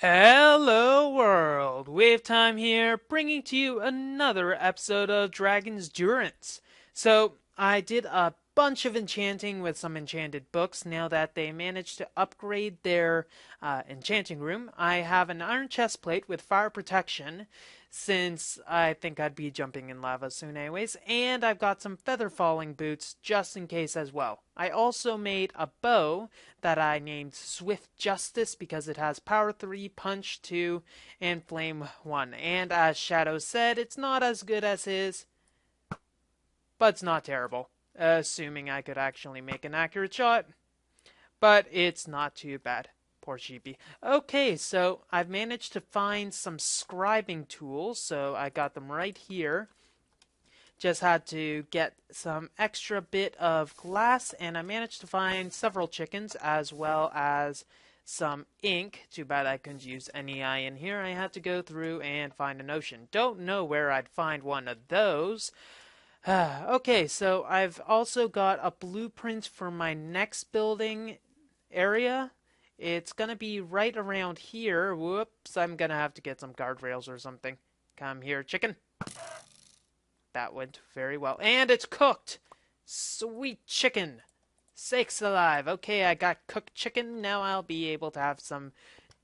Hello world, WayofTime here, bringing to you another episode of Dragon's Durance. So, I did a bunch of enchanting with some enchanted books. Now that they managed to upgrade their enchanting room, I have an iron chest plate with fire protection, since I think I'd be jumping in lava soon anyways, and I've got some feather falling boots just in case as well. I also made a bow that I named Swift Justice because it has power 3, punch 2, and flame 1. And as Shadow said, it's not as good as his, but it's not terrible. Assuming I could actually make an accurate shot. But it's not too bad. Poor sheepy. Okay, so I've managed to find some scribing tools, so I got them right here. Just had to get some extra bit of glass, and I managed to find several chickens as well as some ink. Too bad I couldn't use any eye in here. I had to go through and find an ocean. Don't know where I'd find one of those. Okay, so I've also got a blueprint for my next building area. It's gonna be right around here. Whoops, I'm gonna have to get some guardrails or something. Come here, chicken. That went very well. And it's cooked! Sweet chicken! Sakes alive. Okay, I got cooked chicken. Now I'll be able to have some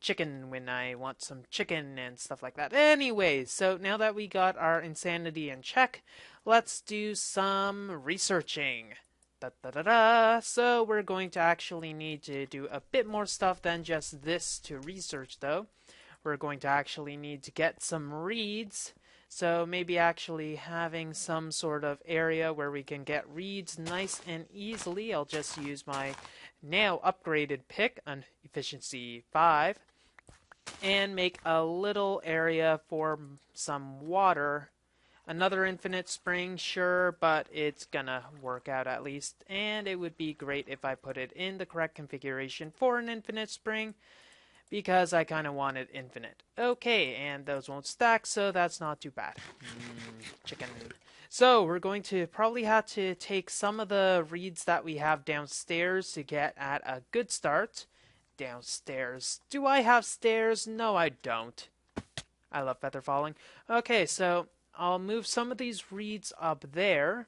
chicken when I want some chicken and stuff like that. Anyways, so now that we got our insanity in check, let's do some researching. So we're going to actually need to do a bit more stuff than just this to research though. We're going to actually need to get some reeds. So maybe actually having some sort of area where we can get reeds nice and easily. I'll just use my now upgraded pick on efficiency 5 and make a little area for some water. Another infinite spring, sure, but it's gonna work out at least. And it would be great if I put it in the correct configuration for an infinite spring, because I kind of want it infinite. Okay, and those won't stack, so that's not too bad. Chicken. So we're going to probably have to take some of the reeds that we have downstairs to get at a good start. Downstairs. Do I have stairs? No, I don't. I love feather falling. Okay, so I'll move some of these reeds up there,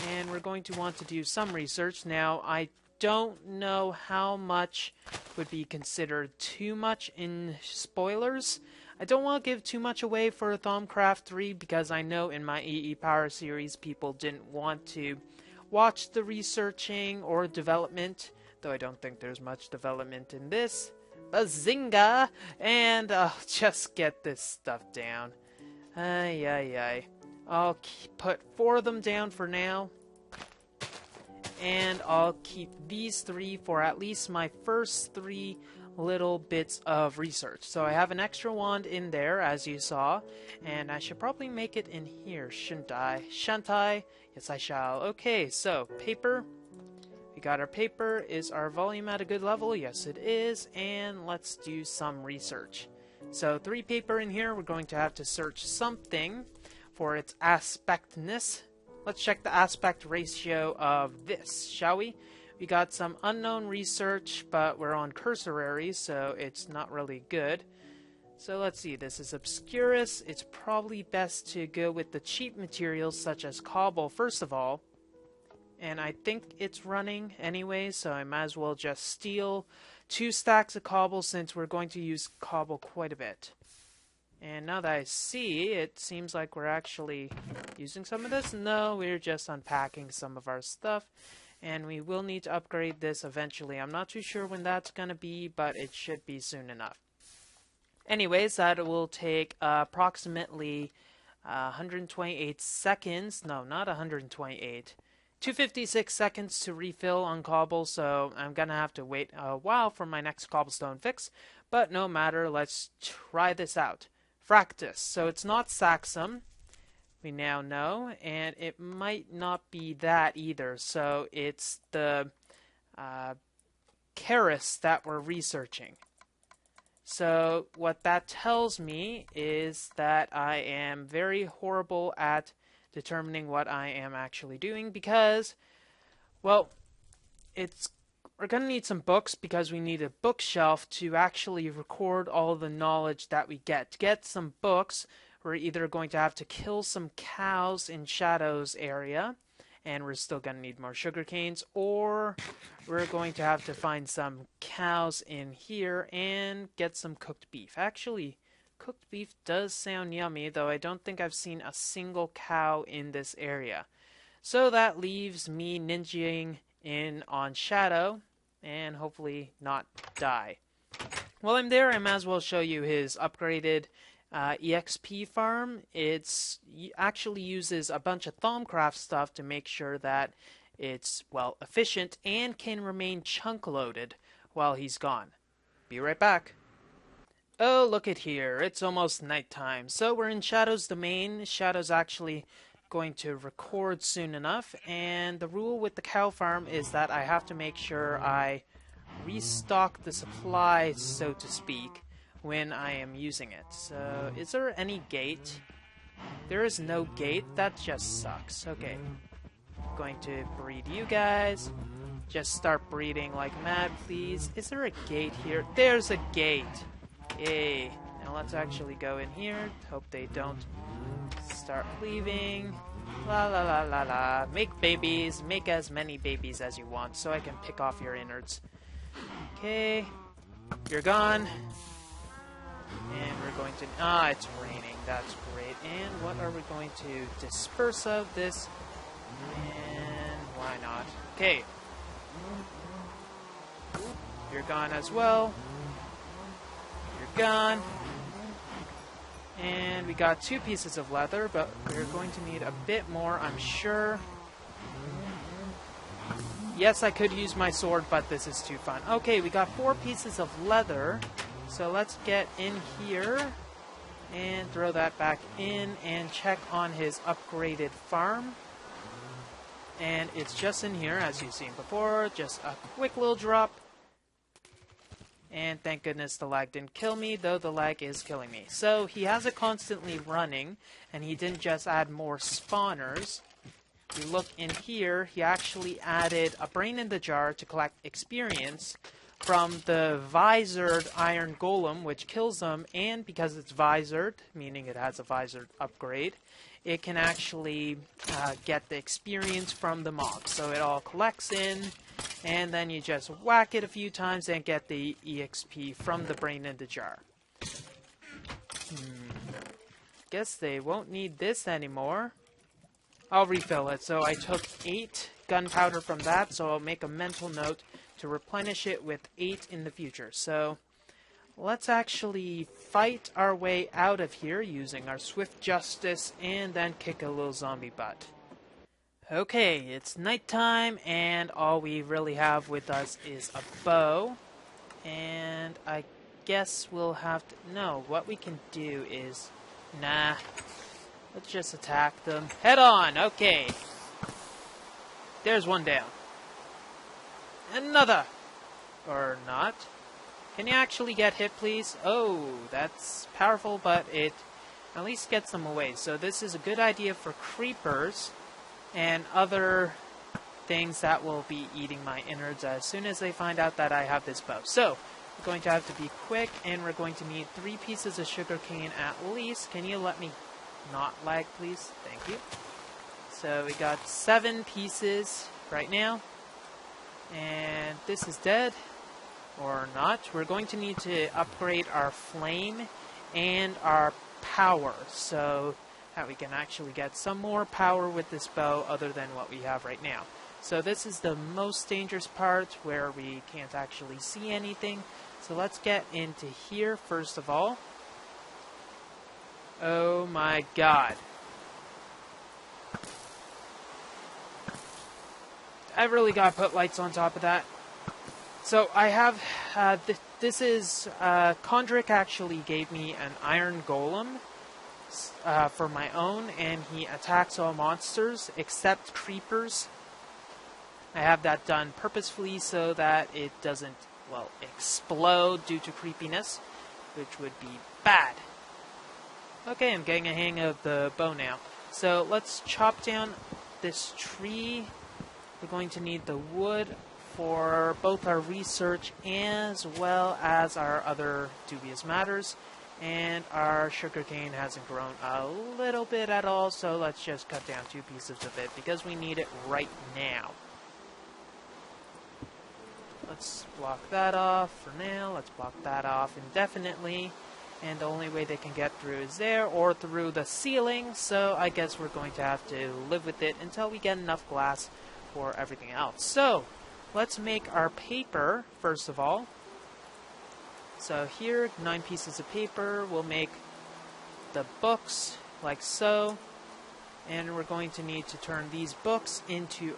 and we're going to want to do some research. Now, I don't know how much would be considered too much in spoilers. I don't want to give too much away for Thaumcraft 3 because I know in my EEPower series people didn't want to watch the researching or development, though I don't think there's much development in this. Bazinga! And I'll just get this stuff down. I'll put 4 of them down for now. And I'll keep these 3 for at least my first 3 little bits of research. So I have an extra wand in there, as you saw. And I should probably make it in here, shouldn't I? Shan't I? Yes, I shall. Okay, so paper. We got our paper. Is our volume at a good level? Yes, it is. And let's do some research. So 3 paper in here. We're going to have to search something for its aspectness. Let's check the aspect ratio of this, shall we? We got some unknown research, but we're on cursorary, so it's not really good. So let's see, this is obscurus. It's probably best to go with the cheap materials such as cobble first of all. And I think it's running anyway, so I might as well just steal 2 stacks of cobble since we're going to use cobble quite a bit. And now that I see, it seems like we're actually using some of this. No, we're just unpacking some of our stuff. And we will need to upgrade this eventually. I'm not too sure when that's going to be, but it should be soon enough. Anyways, that will take approximately 128 seconds. No, not 128. 256 seconds to refill on cobble, so I'm going to have to wait a while for my next cobblestone fix. But no matter, let's try this out. Fractus. So it's not Saxum, we now know, and it might not be that either. So it's the Charis that we're researching. So what that tells me is that I am very horrible at determining what I am actually doing because, well, it's we're going to need some books because we need a bookshelf to actually record all the knowledge that we get. To get some books, we're either going to have to kill some cows in Shadow's area, and we're still going to need more sugar canes, or we're going to have to find some cows in here and get some cooked beef. Actually, cooked beef does sound yummy, though I don't think I've seen a single cow in this area. So that leaves me ninjaing in on Shadow and hopefully not die. While I'm there, I might as well show you his upgraded EXP farm. It actually uses a bunch of Thaumcraft stuff to make sure that it's, well, efficient and can remain chunk loaded while he's gone. Be right back. Oh, look at here. It's almost nighttime. So we're in Shadow's domain. Shadow's actually going to record soon enough, and the rule with the cow farm is that I have to make sure I restock the supply, so to speak, when I am using it. So is there any gate? There is no gate. That just sucks. Okay, going to breed you guys. Just start breeding like mad, please. Is there a gate here? There's a gate. Yay. Now let's actually go in here. Hope they don't start leaving. La la la la la. Make babies. Make as many babies as you want so I can pick off your innards. Okay. You're gone. And we're going to... Ah, it's raining. That's great. And what are we going to disperse of this? And why not? Okay. You're gone as well. You're gone. And we got 2 pieces of leather, but we're going to need a bit more, I'm sure. Yes, I could use my sword, but this is too fun. Okay, we got 4 pieces of leather. So let's get in here and throw that back in and check on his upgraded farm. And it's just in here, as you've seen before. Just a quick little drop. And thank goodness the lag didn't kill me, though the lag is killing me. So he has it constantly running, and he didn't just add more spawners. If you look in here, he actually added a brain in the jar to collect experience from the visored iron golem, which kills them, and because it's visored, meaning it has a visored upgrade, it can actually get the experience from the mobs. So it all collects in, and then you just whack it a few times and get the EXP from the brain in the jar. Guess they won't need this anymore. I'll refill it. So I took 8 gunpowder from that, so I'll make a mental note to replenish it with 8 in the future. So let's actually fight our way out of here using our swift justice and then kick a little zombie butt. Okay, it's nighttime, and all we really have with us is a bow. And I guess we'll have to... No, what we can do is... Nah. Let's just attack them. Head on! Okay. There's one down. Another! Or not. Can you actually get hit, please? Oh, that's powerful, but it at least gets them away. So this is a good idea for creepers and other things that will be eating my innards as soon as they find out that I have this bow. So, we're going to have to be quick, and we're going to need 3 pieces of sugarcane at least. Can you let me not lag, please? Thank you. So, we got 7 pieces right now. And this is dead. Or not. We're going to need to upgrade our flame and our power, so that we can actually get some more power with this bow other than what we have right now. So this is the most dangerous part where we can't actually see anything. So let's get into here first of all. Oh my god. I really gotta put lights on top of that. So I have, this is, Condrick actually gave me an iron golem for my own, and he attacks all monsters except creepers. I have that done purposefully so that it doesn't, well, explode due to creepiness, which would be bad. Okay, I'm getting a hang of the bow now. So let's chop down this tree. We're going to need the wood for both our research as well as our other dubious matters. And our sugarcane hasn't grown a little bit at all, so let's just cut down 2 pieces of it because we need it right now. Let's block that off for now. Let's block that off indefinitely. And the only way they can get through is there or through the ceiling, so I guess we're going to have to live with it until we get enough glass for everything else. So, let's make our paper, first of all. So here, 9 pieces of paper. We'll make the books, like so. And we're going to need to turn these books into...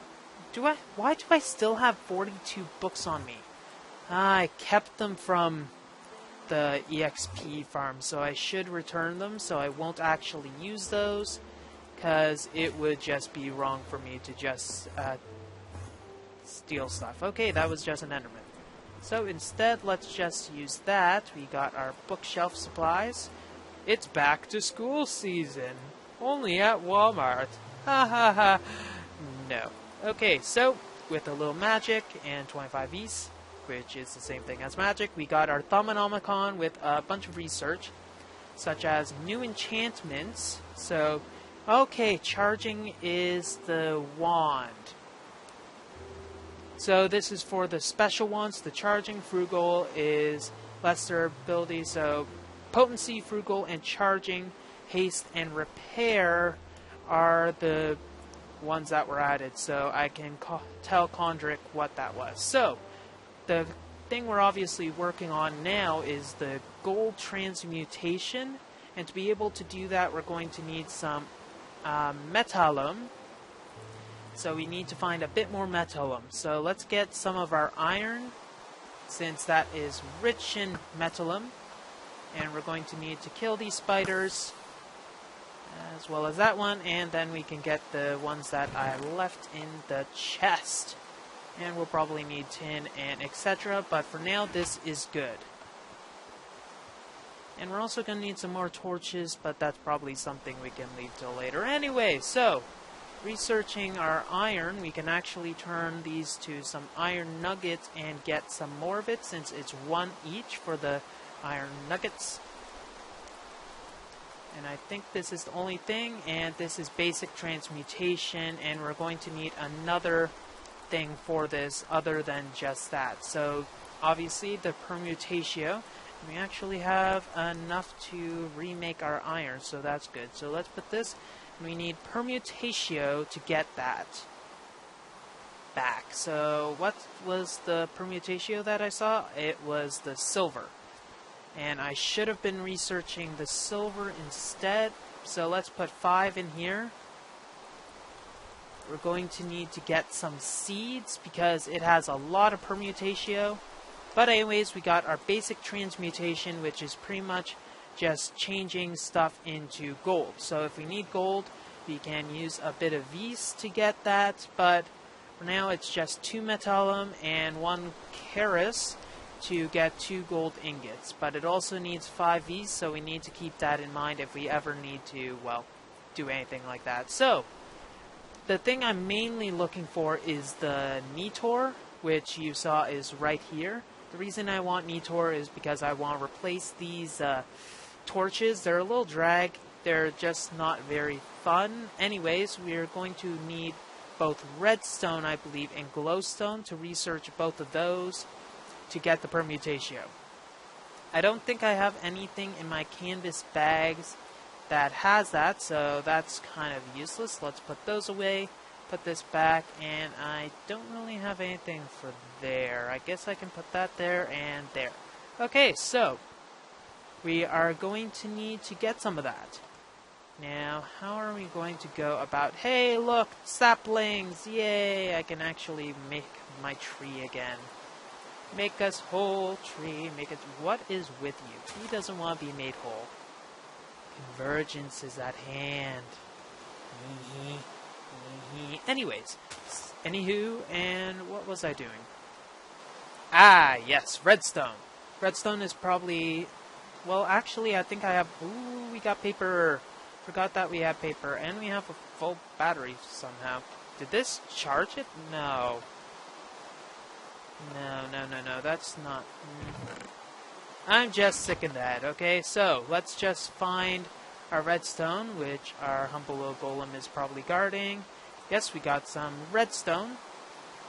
Why do I still have 42 books on me? I kept them from the EXP farm, so I should return them, so I won't actually use those, because it would just be wrong for me to just steal stuff. Okay, that was just an Enderman. So instead, let's just use that. We got our bookshelf supplies. It's back to school season. Only at Walmart. Ha ha ha. No. Okay, so with a little magic and 25 E's, which is the same thing as magic, we got our Thaumanomicon with a bunch of research, such as new enchantments. So, okay, charging is the wand. So this is for the special ones. The charging, frugal is lesser ability. So potency, frugal, and charging, haste, and repair are the ones that were added. So I can tell Condrick what that was. So the thing we're obviously working on now is the gold transmutation. And to be able to do that, we're going to need some metallum. So we need to find a bit more metallum. So let's get some of our iron, since that is rich in metallum. And we're going to need to kill these spiders, as well as that one. And then we can get the ones that I left in the chest. And we'll probably need tin and etc. But for now, this is good. And we're also going to need some more torches, but that's probably something we can leave till later. Anyway, so researching our iron, we can actually turn these to some iron nuggets and get some more of it, since it's 1 each for the iron nuggets. And I think this is the only thing, and this is basic transmutation, and we're going to need another thing for this other than just that. So obviously the permutatio, we actually have enough to remake our iron, so that's good. So let's put this. We need permutatio to get that back. So what was the permutatio that I saw? It was the silver. And I should have been researching the silver instead. So let's put 5 in here. We're going to need to get some seeds because it has a lot of permutatio. But anyways, we got our basic transmutation, which is pretty much just changing stuff into gold. So if we need gold, we can use a bit of vis to get that, but for now it's just 2 metallum and 1 charis to get 2 gold ingots. But it also needs 5 vis, so we need to keep that in mind if we ever need to, well, do anything like that. So the thing I'm mainly looking for is the Nitor, which you saw is right here. The reason I want Nitor is because I want to replace these torches. They're a little drag. They're just not very fun. Anyways, we're going to need both redstone, I believe, and glowstone to research both of those to get the permutatio. I don't think I have anything in my canvas bags that has that, so that's kind of useless. Let's put those away, put this back, and I don't really have anything for there. I guess I can put that there and there. Okay, so we are going to need to get some of that. Now, how are we going to go about... Hey, look! Saplings! Yay! I can actually make my tree again. Make us whole, tree. Make it... What is with you? He doesn't want to be made whole. Convergence is at hand. Anyways. Anywho, and what was I doing? Ah, yes, redstone. Redstone is probably... Well, actually, I think I have... Ooh, we got paper. Forgot that we have paper. And we have a full battery somehow. Did this charge it? No. No, that's not... I'm just sick of that, okay? So, let's just find our redstone, which our humble little golem is probably guarding. Yes, we got some redstone.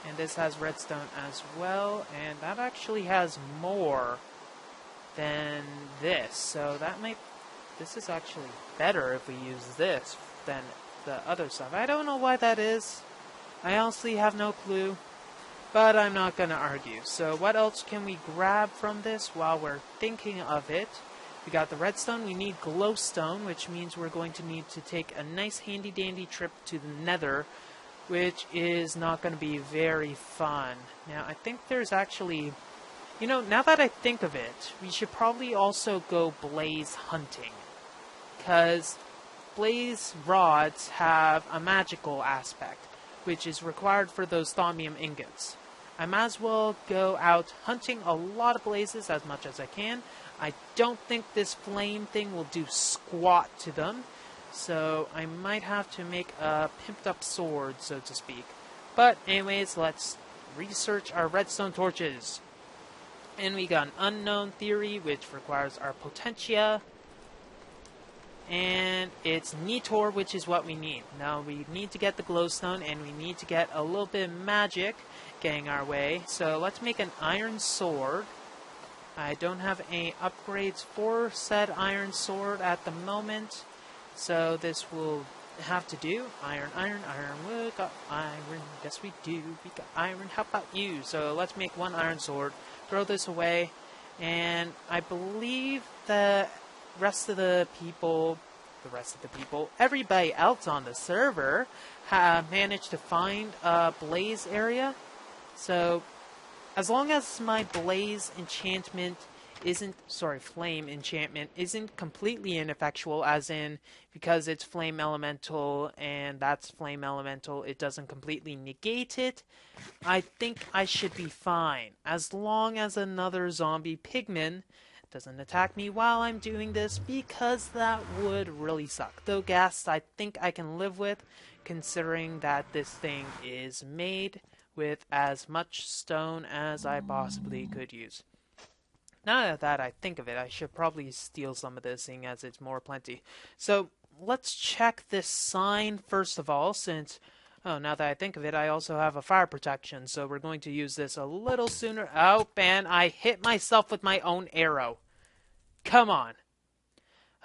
And this has redstone as well. And that actually has more than this. So that might... This is actually better if we use this than the other stuff. I don't know why that is. I honestly have no clue. But I'm not going to argue. So what else can we grab from this while we're thinking of it? We got the redstone. We need glowstone, which means we're going to need to take a nice handy-dandy trip to the Nether, which is not going to be very fun. Now, I think there's actually... You know, now that I think of it, we should probably also go blaze hunting. Because blaze rods have a magical aspect, which is required for those thaumium ingots. I might as well go out hunting a lot of blazes as much as I can. I don't think this flame thing will do squat to them, so I might have to make a pimped up sword, so to speak. But anyways, let's research our redstone torches. And we got an unknown theory, which requires our potentia. And it's Nitor, which is what we need. Now, we need to get the glowstone, and we need to get a little bit of magic getting our way. So, let's make an iron sword. I don't have any upgrades for said iron sword at the moment. So, this will have to do. Iron, wood, got iron. Yes, we do. We got iron. How about you? So, let's make one iron sword. Throw this away. And I believe the rest of the people, everybody else on the server have managed to find a blaze area. So, as long as my blaze enchantment flame enchantment isn't completely ineffectual, as in, because it's flame elemental and that's flame elemental, it doesn't completely negate it, I think I should be fine. As long as another zombie pigman doesn't attack me while I'm doing this, because that would really suck. Though gas, I think I can live with, considering that this thing is made with as much stone as I possibly could use. Now that I think of it, I should probably steal some of this, seeing as it's more plenty. So, let's check this sign first of all, since... Oh, now that I think of it, I also have a fire protection, so we're going to use this a little sooner. Oh, and I hit myself with my own arrow. Come on.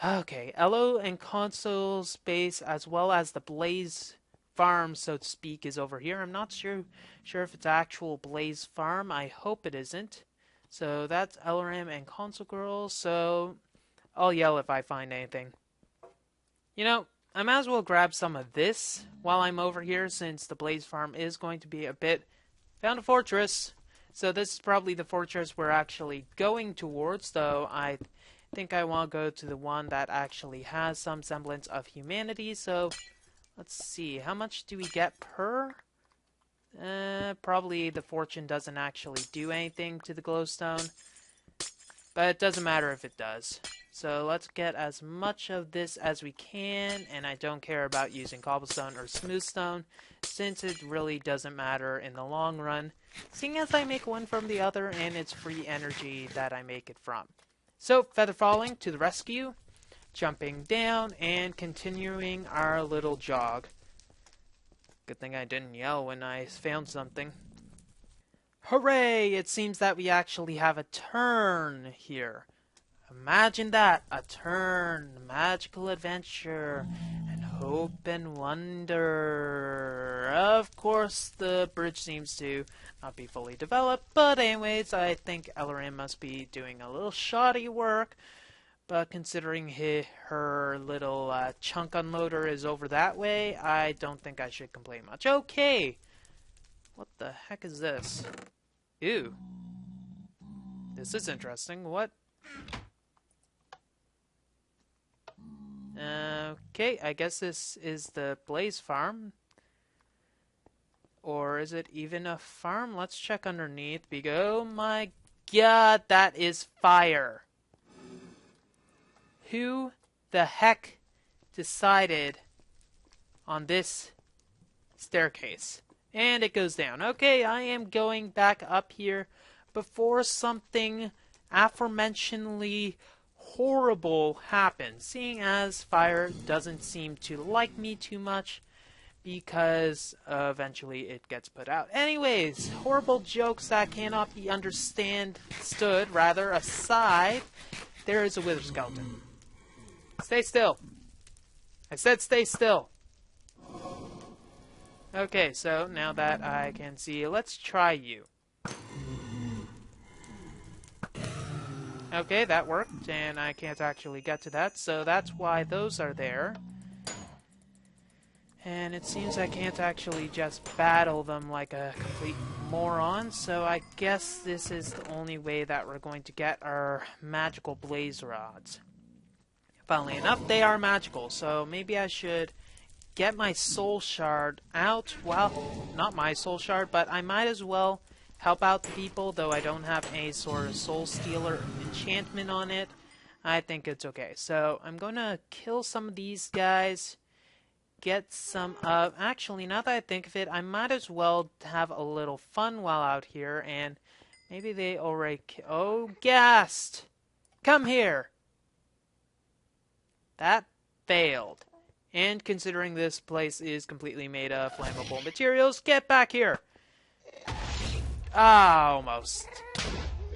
Okay, Elo and console space, as well as the blaze farm, so to speak, is over here. I'm not sure if it's actual blaze farm. I hope it isn't. So that's Elram and console girl, so I'll yell if I find anything. You know, I might as well grab some of this while I'm over here, since the blaze farm is going to be a bit... Found a fortress. So this is probably the fortress we're actually going towards, though I think I want to go to the one that actually has some semblance of humanity. So let's see, how much do we get per? Probably the fortune doesn't actually do anything to the glowstone, but it doesn't matter if it does. So let's get as much of this as we can, and I don't care about using cobblestone or smoothstone, since it really doesn't matter in the long run, seeing as I make one from the other and it's free energy that I make it from. So, feather falling to the rescue, jumping down and continuing our little jog. Good thing I didn't yell when I found something. Hooray! It seems that we actually have a turn here. Imagine that, a turn, magical adventure, and hope and wonder. Of course, the bridge seems to not be fully developed, but anyways, I think Ellerin must be doing a little shoddy work. But considering her little chunk unloader is over that way, I don't think I should complain much. Okay! What the heck is this? Ew. This is interesting. What? Okay, I guess this is the Blaze Farm. Or is it even a farm? Let's check underneath. Oh my god, that is fire! Who the heck decided on this staircase? And it goes down. Okay, I am going back up here before something aforementionedly horrible happens, seeing as fire doesn't seem to like me too much because eventually it gets put out. Anyways, horrible jokes that cannot be understood, rather, aside, there is a wither skeleton. Stay still. I said stay still. Okay, so now that I can see, let's try you. Okay, that worked, and I can't actually get to that, so that's why those are there. And it seems I can't actually just battle them like a complete moron, so I guess this is the only way that we're going to get our magical blaze rods. Funnily enough, they are magical, so maybe I should get my soul shard out. Well, not my soul shard, but I might as well help out the people, though I don't have any sort of soul stealer enchantment on it. I think it's okay. So I'm going to kill some of these guys. Get some of... Actually, now that I think of it, I might as well have a little fun while out here, and maybe they already... Oh, Ghast! Come here! That failed. And considering this place is completely made of flammable materials, get back here! Ah, almost.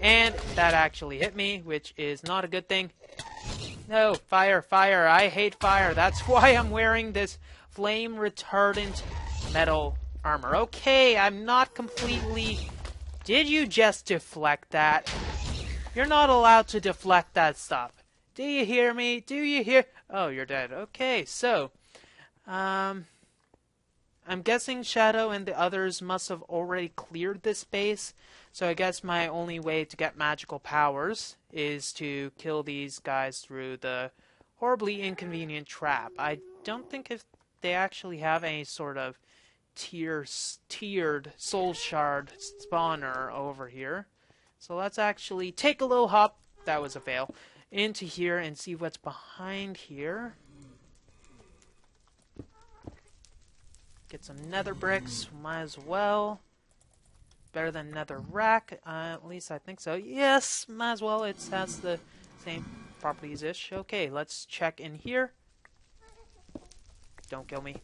And that actually hit me, which is not a good thing. No, fire, fire. I hate fire. That's why I'm wearing this flame retardant metal armor. Okay, I'm not completely... Did you just deflect that? You're not allowed to deflect that stuff. Do you hear me? Do you hear... Oh, you're dead. Okay, so... I'm guessing Shadow and the others must have already cleared this base, so I guess my only way to get magical powers is to kill these guys through the horribly inconvenient trap. I don't think if they actually have any sort of tiered soul shard spawner over here. So let's actually take a little hop, that was a fail, into here and see what's behind here. Get some nether bricks, might as well. Better than nether rack, at least I think so. Yes, might as well, it has the same properties-ish. Okay, let's check in here. Don't kill me.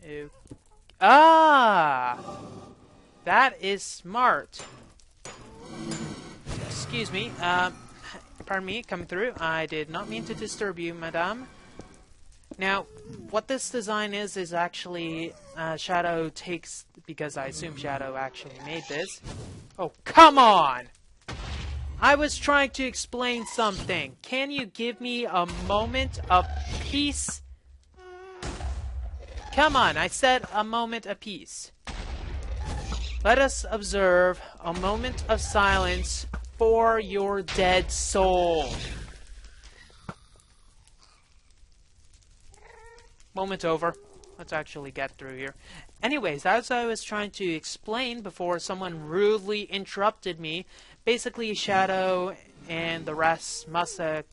Ew. Ah! That is smart. Excuse me, pardon me, coming through. I did not mean to disturb you, madame. Now, what this design is actually Shadow takes, because I assume Shadow actually made this. Oh, come on! I was trying to explain something. Can you give me a moment of peace? Come on, I said a moment of peace. Let us observe a moment of silence for your dead soul. Moment over. Let's actually get through here. Anyways, as I was trying to explain before someone rudely interrupted me, basically Shadow and the rest must have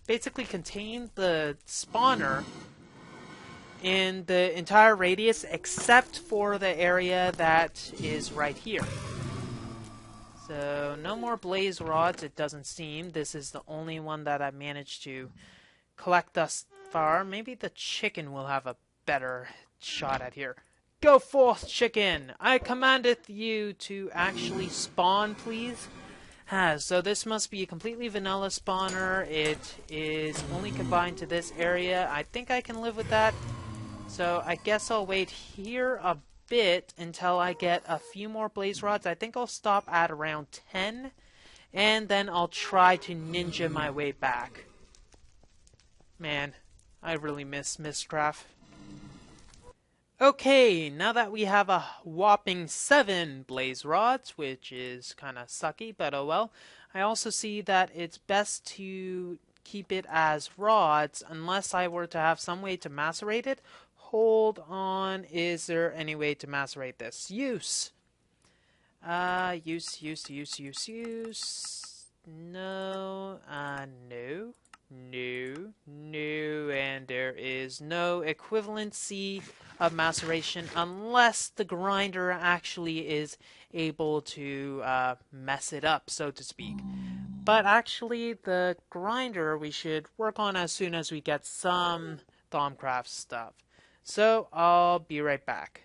basically contained the spawner in the entire radius except for the area that is right here. So, no more blaze rods, it doesn't seem. This is the only one that I managed to collect thus far. Maybe the chicken will have a better shot at here. Go forth, chicken! I commandeth you to actually spawn, please. So this must be a completely vanilla spawner. It is only confined to this area. I think I can live with that. So I guess I'll wait here a bit until I get a few more blaze rods. I think I'll stop at around 10. And then I'll try to ninja my way back. Man, I really miss Mistcraft. Okay, now that we have a whopping 7 blaze rods, which is kind of sucky, but oh well, I also see that it's best to keep it as rods unless I were to have some way to macerate it. Hold on, is there any way to macerate this? Use! Use. No, no, and there is no equivalency of maceration unless the grinder actually is able to mess it up, so to speak. But actually, the grinder we should work on as soon as we get some Thaumcraft stuff. So I'll be right back.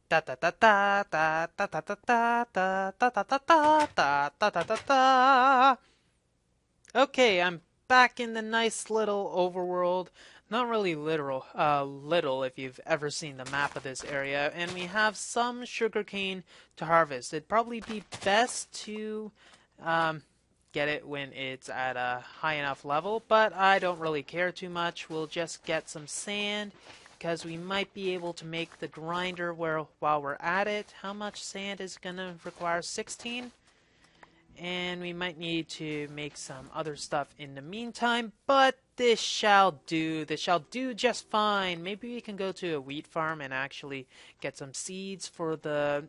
Da da da da da da da da da da da da da da da da da da. Okay, I'm back in the nice little overworld. Not really little if you've ever seen the map of this area. And we have some sugarcane to harvest. It'd probably be best to get it when it's at a high enough level, but I don't really care too much. We'll just get some sand because we might be able to make the grinder while we're at it. How much sand is gonna require? 16? And we might need to make some other stuff in the meantime, but this shall do. This shall do just fine. Maybe we can go to a wheat farm and actually get some seeds for the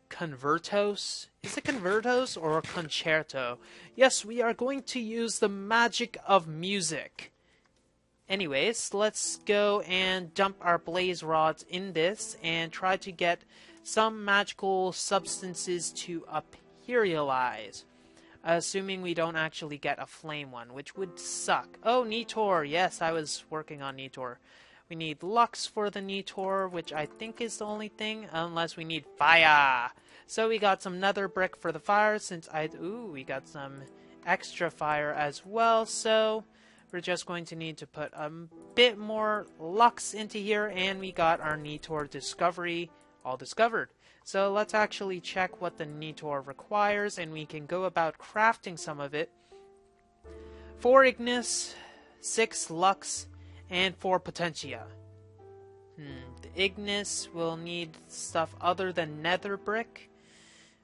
convertos. Is it convertos or concerto? Yes, we are going to use the magic of music. Anyways, let's go and dump our blaze rods in this and try to get some magical substances to materialize. Assuming we don't actually get a flame one, which would suck. Oh, Nitor. Yes, I was working on Nitor. We need Lux for the Nitor, which I think is the only thing, unless we need fire. So we got some nether brick for the fire, we got some extra fire as well, so we're just going to need to put a bit more Lux into here, and we got our Nitor discovery all discovered. So let's actually check what the Nitor requires, and we can go about crafting some of it. 4 Ignis, 6 Lux, and 4 Potentia. The Ignis will need stuff other than nether brick,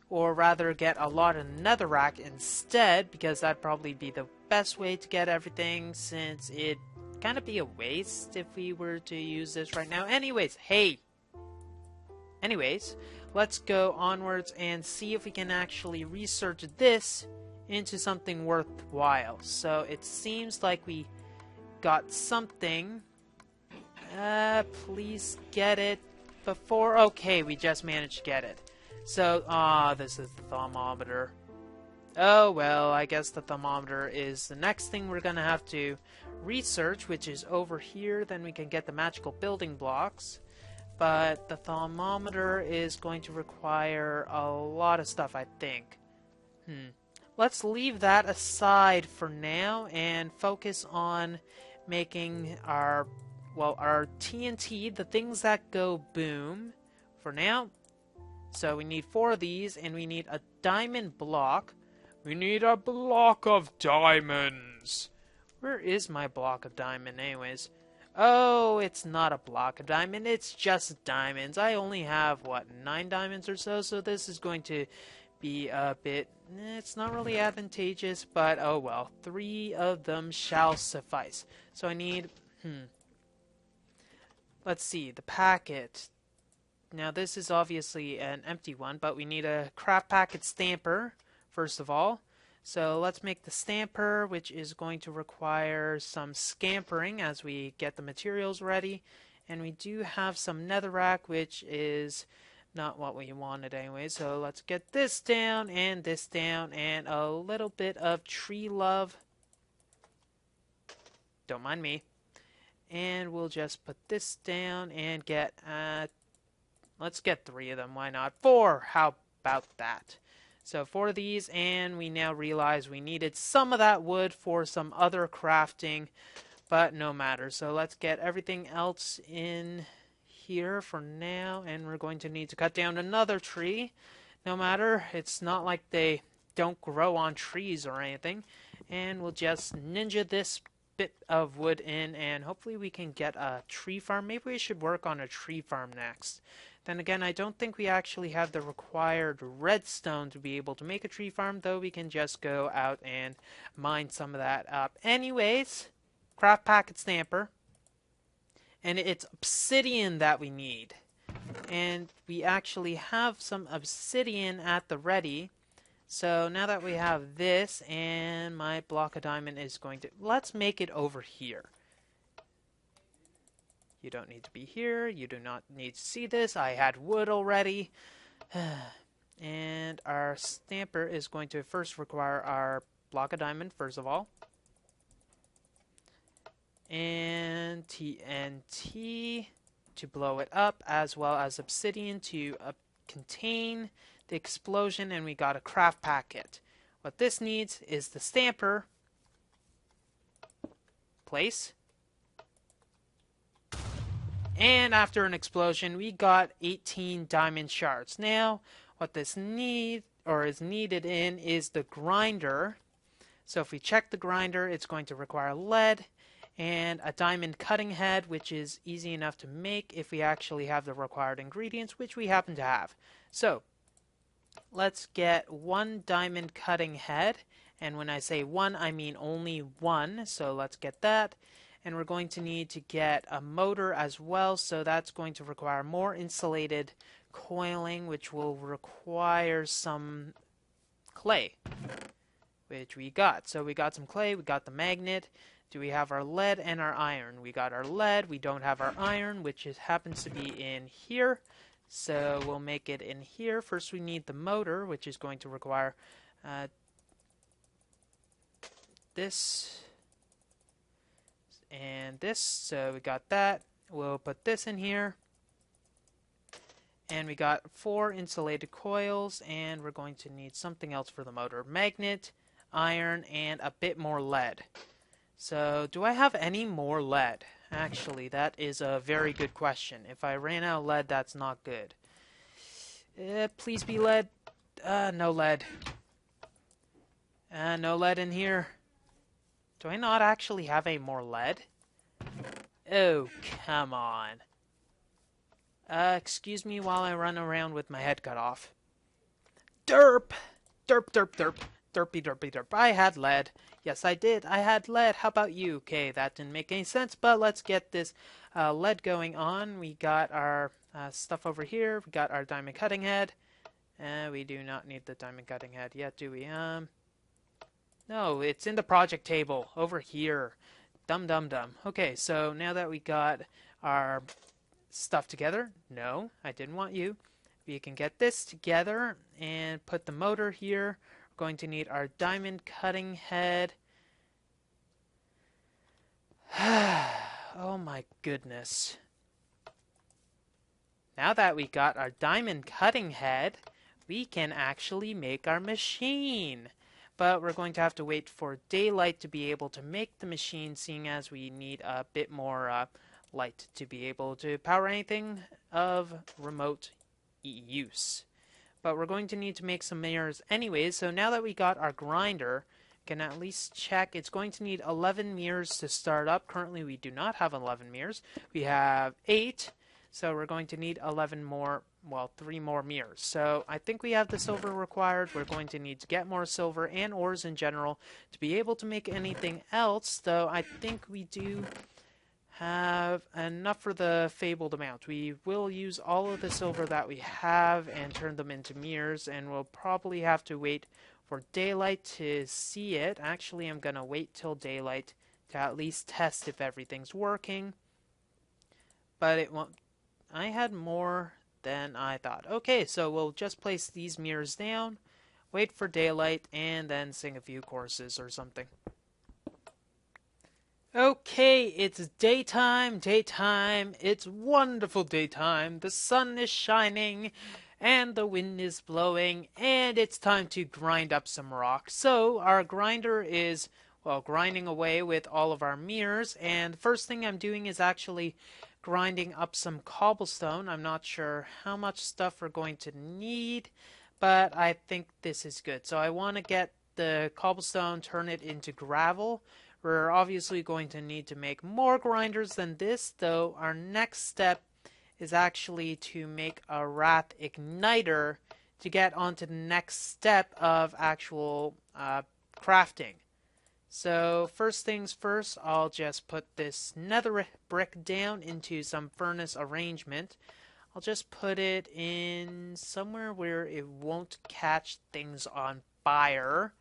or rather get a lot of netherrack instead, because that'd probably be the best way to get everything, since it'd kind of be a waste if we were to use this right now. Anyways, let's go onwards and see if we can actually research this into something worthwhile. So it seems like we got something. Please get it before... Okay, we just managed to get it. So, this is the thermometer. Oh, well, I guess the thermometer is the next thing we're gonna have to research, which is over here. Then we can get the magical building blocks. But the thermometer is going to require a lot of stuff, I think. Let's leave that aside for now and focus on making our TNT, the things that go boom, for now. So we need 4 of these, and we need a diamond block. We need a block of diamonds. Where is my block of diamond anyways? Oh, it's not a block of diamond, it's just diamonds. I only have, 9 diamonds or so, so this is going to be a bit... It's not really advantageous, but oh well. 3 of them shall suffice. So I need... Let's see, the packet. Now this is obviously an empty one, but we need a craft packet stamper, first of all. So let's make the stamper, which is going to require some scampering as we get the materials ready. And we do have some netherrack, which is not what we wanted anyway. So let's get this down, and a little bit of tree love. Don't mind me. And we'll just put this down and get, let's get 3 of them, why not? 4, how about that? So 4 of these, and we now realize we needed some of that wood for some other crafting, but no matter. So let's get everything else in here for now, and we're going to need to cut down another tree. No matter, it's not like they don't grow on trees or anything. And we'll just ninja this bit of wood in, and hopefully we can get a tree farm. Maybe we should work on a tree farm next. Then again, I don't think we actually have the required redstone to be able to make a tree farm, though we can just go out and mine some of that up. Anyways, craft packet stamper. And it's obsidian that we need. And we actually have some obsidian at the ready. So now that we have this, and my block of diamond is going to... Let's make it over here. You don't need to be here. You do not need to see this. I had wood already. And our stamper is going to first require our block of diamond, first of all. And TNT to blow it up, as well as obsidian to contain the explosion, and we got a craft packet. What this needs is the stamper. Place. And after an explosion, we got 18 diamond shards. Now, what this is needed in is the grinder. So if we check the grinder, it's going to require lead and a diamond cutting head, which is easy enough to make if we actually have the required ingredients, which we happen to have. So let's get one diamond cutting head, and when I say one, I mean only one, so let's get that. And we're going to need to get a motor as well, so that's going to require more insulated coiling, which will require some clay, which we got. So we got some clay, we got the magnet. Do we have our lead and our iron? We got our lead, we don't have our iron, which happens to be in here. So we'll make it in here. First we need the motor, which is going to require this and this. So we got that. We'll put this in here. And we got 4 insulated coils, and we're going to need something else for the motor. Magnet, iron, and a bit more lead. So, do I have any more lead? Actually, that is a very good question. If I ran out of lead, that's not good. Please be lead. No lead. No lead in here. Do I not actually have any more lead? Oh, come on. Excuse me while I run around with my head cut off. Derp! Derp, derp, derp. Derpy, derpy, derp. I had lead. Yes, I did. I had lead. How about you? Okay, that didn't make any sense, but let's get this lead going on. We got our stuff over here. We got our diamond cutting head. We do not need the diamond cutting head yet, do we? No, it's in the project table over here. Dum, dum, dum. Okay, so now that we got our stuff together. No, I didn't want you. We can get this together and put the motor here. We're going to need our diamond cutting head. Oh my goodness. Now that we got our diamond cutting head, we can actually make our machine. But we're going to have to wait for daylight to be able to make the machine, seeing as we need a bit more light to be able to power anything of remote use. But we're going to need to make some mirrors anyways, so now that we got our grinder, we can at least check. It's going to need 11 mirrors to start up. Currently we do not have 11 mirrors. We have 8, so we're going to need 11 more, well, 3 more mirrors. So I think we have the silver required. We're going to need to get more silver and ores in general to be able to make anything else, though I think we do have enough for the fabled amount. We will use all of the silver that we have and turn them into mirrors, and we'll probably have to wait for daylight to see it. Actually, I'm gonna wait till daylight to at least test if everything's working. But it won't. I had more than I thought. Okay, so we'll just place these mirrors down, wait for daylight, and then sing a few choruses or something. Okay, it's daytime, it's wonderful daytime, the sun is shining, and the wind is blowing, and it's time to grind up some rock. So, our grinder is, well, grinding away with all of our mirrors, and the first thing I'm doing is actually grinding up some cobblestone. I'm not sure how much stuff we're going to need, but I think this is good. So I want to get the cobblestone, turn it into gravel. We're obviously going to need to make more grinders than this, though our next step is actually to make a wrath igniter to get onto the next step of actual crafting. So first things first, I'll just put this nether brick down into some furnace arrangement. I'll just put it in somewhere where it won't catch things on fire.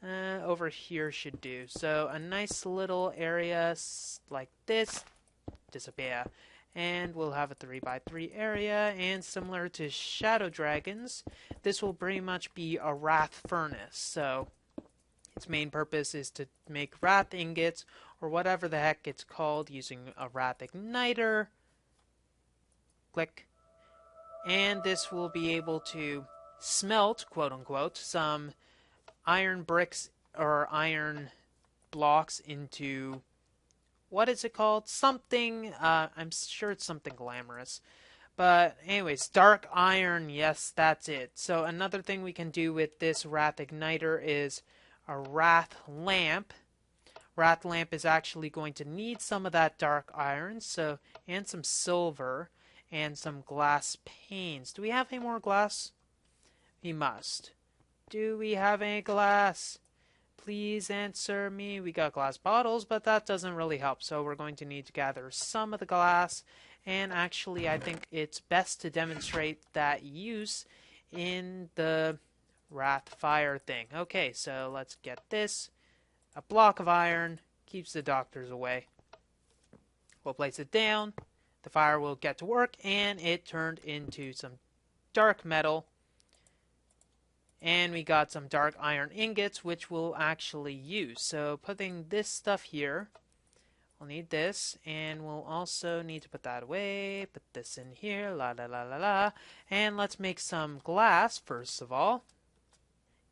Over here should do. So a nice little area like this, disappear. And we'll have a 3x3 area, and similar to shadow dragons, this will pretty much be a wrath furnace. So its main purpose is to make wrath ingots, or whatever the heck it's called, using a wrath igniter. Click. And this will be able to smelt, quote unquote, some iron bricks or iron blocks into, what is it called? Something, I'm sure it's something glamorous. But anyways, dark iron, yes, that's it. So another thing we can do with this wrath igniter is a wrath lamp. Wrath lamp is actually going to need some of that dark iron, so, and some silver and some glass panes. Do we have any more glass? We must. Do we have any glass? Please answer me. We got glass bottles, but that doesn't really help. So we're going to need to gather some of the glass. And actually, I think it's best to demonstrate that use in the wrath fire thing. Okay, so let's get this. A block of iron keeps the doctors away. We'll place it down. The fire will get to work, and it turned into some dark metal. And we got some dark iron ingots, which we'll actually use. So putting this stuff here, we'll need this, and we'll also need to put that away. Put this in here, la la la la la. And let's make some glass, first of all.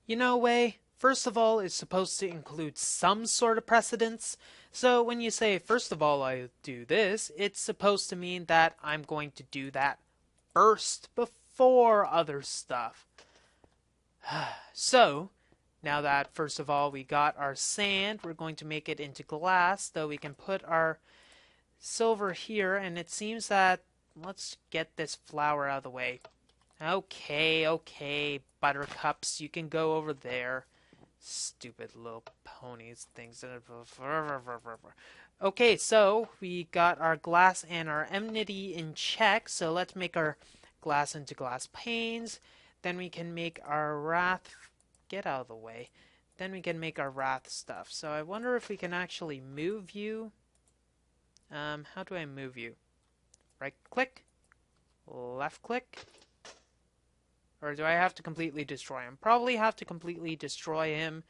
You know, Way, first of all is supposed to include some sort of precedence. So when you say, first of all, I do this, it's supposed to mean that I'm going to do that first before other stuff. So, now that first of all we got our sand, we're going to make it into glass, though we can put our silver here, and it seems that, let's get this flower out of the way. Okay, buttercups, you can go over there. Stupid little ponies, things. Okay, so we got our glass and our enmity in check, so let's make our glass into glass panes. Then we can make our wrath, get out of the way. Then we can make our wrath stuff. So I wonder if we can actually move you. How do I move you? Right click? Left click? Or do I have to completely destroy him? Probably have to completely destroy him,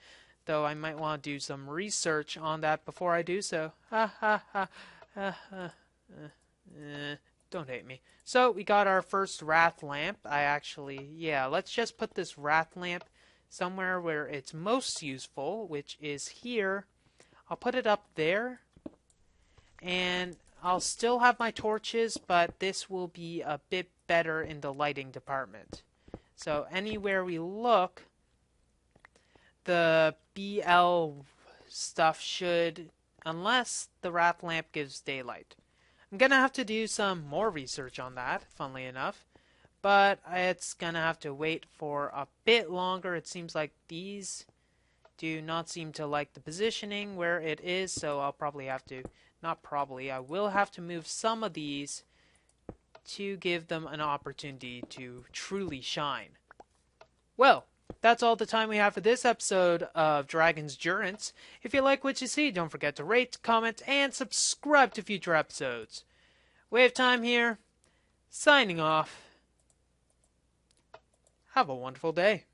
though I might want to do some research on that before I do so. Don't hate me. So we got our first wrath lamp. Let's just put this wrath lamp somewhere where it's most useful, which is here. I'll put it up there, and I'll still have my torches, but this will be a bit better in the lighting department. So anywhere we look, the BL stuff should, unless the wrath lamp gives daylight. I'm going to have to do some more research on that, funnily enough. But it's going to have to wait for a bit longer. It seems like these do not seem to like the positioning where it is. So I'll probably have to, I will have to move some of these to give them an opportunity to truly shine. Well, that's all the time we have for this episode of Dragon's Durance. If you like what you see, don't forget to rate, comment, and subscribe to future episodes. WayofTime here, signing off. Have a wonderful day.